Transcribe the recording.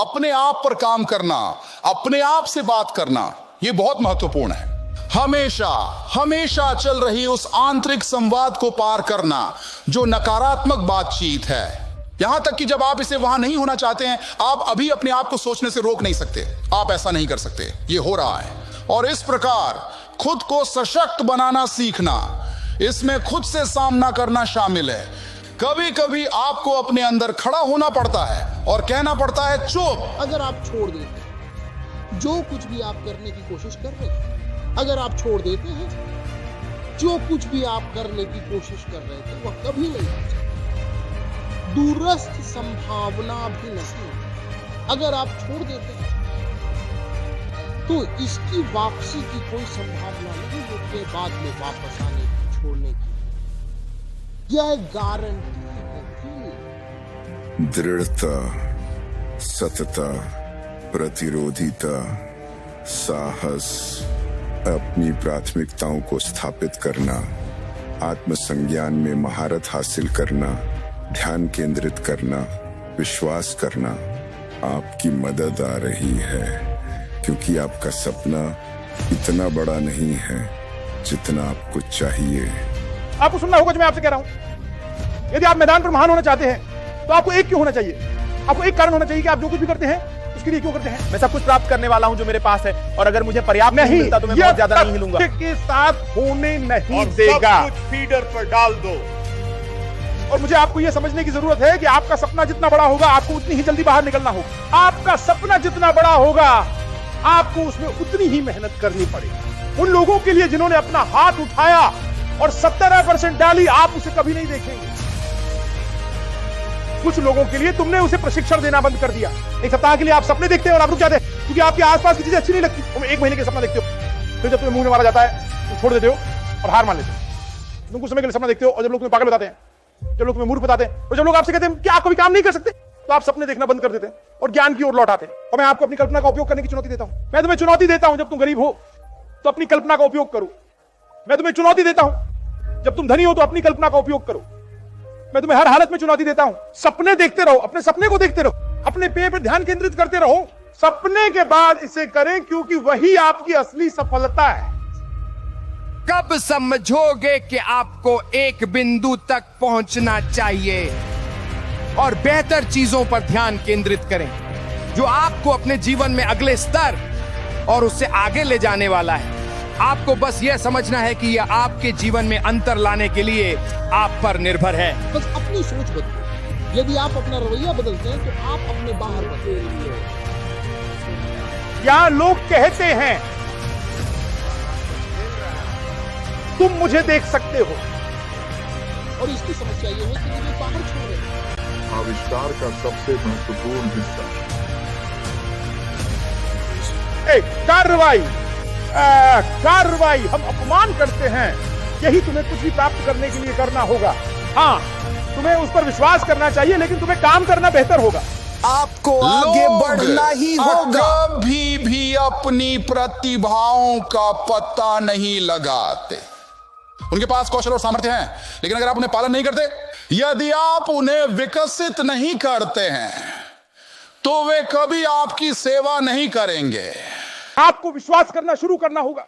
अपने आप पर काम करना, अपने आप से बात करना, यह बहुत महत्वपूर्ण है। हमेशा हमेशा चल रही उस आंतरिक संवाद को पार करना जो नकारात्मक बातचीत है। यहां तक कि जब आप इसे वहां नहीं होना चाहते हैं, आप अभी अपने आप को सोचने से रोक नहीं सकते। आप ऐसा नहीं कर सकते, यह हो रहा है। और इस प्रकार खुद को सशक्त बनाना सीखना, इसमें खुद से सामना करना शामिल है। कभी कभी आपको अपने अंदर खड़ा होना पड़ता है और कहना पड़ता है चुप। अगर आप छोड़ देते हैं जो कुछ भी आप करने की कोशिश कर रहे थे, अगर आप छोड़ देते हैं जो कुछ भी आप करने की कोशिश कर रहे थे, वह कभी नहीं हो सकता। दूरस्थ संभावना भी नहीं। अगर आप छोड़ देते हैं तो इसकी वापसी की कोई संभावना नहीं है, बाद में वापस आने की, छोड़ने की। यह गारंटी है। दृढ़ता, सतता, प्रतिरोधिता, साहस, अपनी प्राथमिकताओं को स्थापित करना, आत्मसंज्ञान में महारत हासिल करना, ध्यान केंद्रित करना, विश्वास करना आपकी मदद आ रही है, क्योंकि आपका सपना इतना बड़ा नहीं है जितना आपको चाहिए। आपको सुनना होगा जो मैं आपसे कह रहा हूं। यदि आप मैदान पर महान होना चाहते हैं तो आपको एक क्यों होना चाहिए? आपको एक कारण होना चाहिए कि आप जो कुछ भी करते हैं उसके लिए क्यों करते हैं। मैं सब कुछ प्राप्त करने वाला हूं जो मेरे पास है, और अगर मुझे पर्याप्त नहीं मिलता तो मैं बहुत ज्यादा नहीं हिलूंगा। के साथ होने नहीं देगा। सब कुछ फीडर पर डाल दो। और मुझे आपको यह समझने की जरूरत है कि आपका सपना जितना बड़ा होगा, आपको उतनी ही जल्दी बाहर निकलना होगा। आपका सपना जितना बड़ा होगा, आपको उसमें उतनी ही मेहनत करनी पड़ेगी। उन लोगों के लिए जिन्होंने अपना हाथ उठाया और 17% डाली, आप उसे कभी नहीं देखेंगे। कुछ लोगों के लिए तुमने उसे प्रशिक्षण देना बंद कर दिया। एक सप्ताह के लिए आप सपने देखते हैं और आप रुक जाते हैं क्योंकि आपके आसपास की चीजें अच्छी नहीं लगती। तुम एक महीने के सपना देखते हो, फिर जब तुम्हें मुंह में मारा जाता है तुम छोड़ देते हो और हार मान लेते हो। तुम कुछ समय के लिए सपना देखते हो और जब लोग तुम्हें पागल बताते हैं, जब लोग तुम्हें मूर्ख बताते हैं, और जब लोग आपसे कहते हैं कि आप कभी काम नहीं कर सकते, तो आप सपने देखना बंद कर देते हैं और ज्ञान की ओर लौट आते हैं। और मैं आपको अपनी कल्पना का उपयोग करने की चुनौती देता हूं। मैं तुम्हें चुनौती देता हूं, जब तुम गरीब हो तो अपनी कल्पना का उपयोग करो। मैं तुम्हें चुनौती देता हूं, जब तुम धनी हो तो अपनी कल्पना का उपयोग करो। मैं तुम्हें हर हालत में चुनौती देता हूं। सपने देखते रहो, अपने सपने को देखते रहो, अपने पेय पर ध्यान केंद्रित करते रहो। सपने के बाद इसे करें, क्योंकि वही आपकी असली सफलता है। कब समझोगे कि आपको एक बिंदु तक पहुंचना चाहिए और बेहतर चीजों पर ध्यान केंद्रित करें जो आपको अपने जीवन में अगले स्तर और उससे आगे ले जाने वाला है। आपको बस यह समझना है कि यह आपके जीवन में अंतर लाने के लिए आप पर निर्भर है। बस अपनी सोच बदलो। यदि आप अपना रवैया बदलते हैं तो आप अपने बाहर बदलेंगे। क्या लोग कहते हैं तुम मुझे देख सकते हो, और इसकी समस्या ये है कि मुझे बाहर छोड़ रहे। आविष्कार का सबसे महत्वपूर्ण हिस्सा कार्रवाई हम अपमान करते हैं। यही तुम्हें कुछ भी प्राप्त करने के लिए करना होगा। हाँ, तुम्हें उस पर विश्वास करना चाहिए, लेकिन तुम्हें काम करना बेहतर होगा। आपको आगे बढ़ना ही होगा। कभी भी अपनी प्रतिभाओं का पता नहीं लगाते। उनके पास कौशल और सामर्थ्य है, लेकिन अगर आप उन्हें पालन नहीं करते, यदि आप उन्हें विकसित नहीं करते हैं, तो वे कभी आपकी सेवा नहीं करेंगे। आपको विश्वास करना शुरू करना होगा।